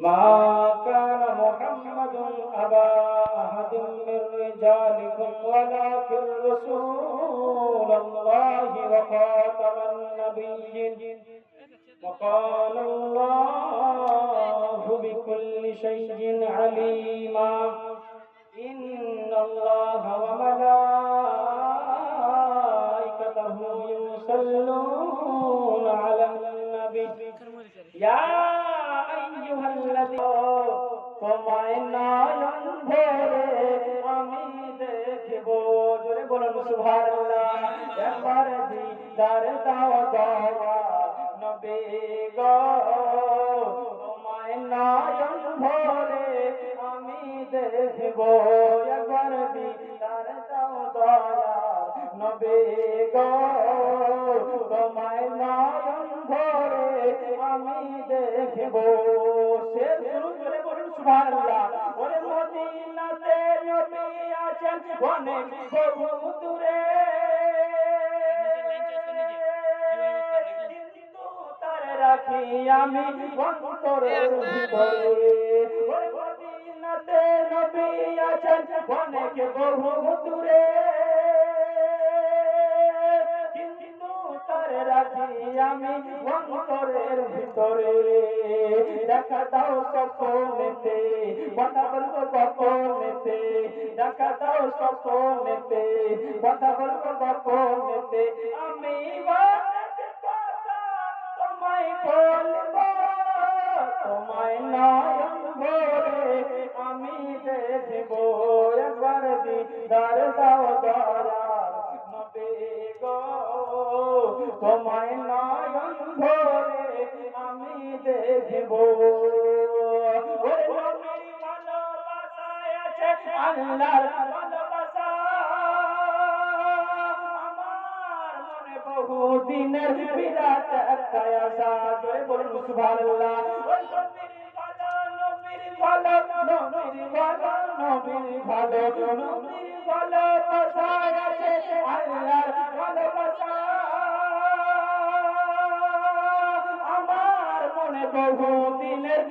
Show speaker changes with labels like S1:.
S1: মা কানা মুহাম্মাদুন আবা আহাদিন মির রিজালিকুম ওয়ালাকিন রাসূলুল্লাহি ওয়া খাতামান নাবিয়্যিন وقال الله بكل شيء عليما إن الله وملائكته يصلون على النبي يا أيها الذين তোমায় নয়ন ভরে আমি দেখব জোরে বলুন সুবহানাল্লাহ একবার দিদার দাও দয়া নবী গো তোমায় নয়ন ভরে আমি দেখব একবার দিদার দাও দয়া নবী গো তোমায় নয়ন ভরে আমি দেখব সে জোরে বলুন সুবহানাল্লাহ ওরে মদিনাতে নবী আছেন অনেক বহু দূরে কিন্তু তার রাখি আমি অন্তরের ভিতরে ওরে মদিনাতে নবী আছেন অনেক বহু দূরে রাখি আমি অন্তরের ভিতরে দেখা দাও স্বপ্নেতে কথা বলবো গোপনেতে দেখা দাও স্বপ্নেতে কথা বলবো গোপনেতে আমি তোমায় বলবো তোমায় নয়ন ভরে আমি দেখব একবার দিদার দাও দয়ার নবী গো তোমায় নয়ন ভরে আমি দেখব ওরে নবীর ভালোবাসায় আছে আল্লাহর ভালোবাসা আমার মনে বহুদিনের বিরাট একটা আশা জোরে বলুন সুবহানাল্লাহ ওই নবীর ভালো নবীর ভালো নবীর ভালো নবীর ভালো নবীর ভালোবাসায় আছে আল্লাহর ভালোবাসা আমার মনে বহুদিনের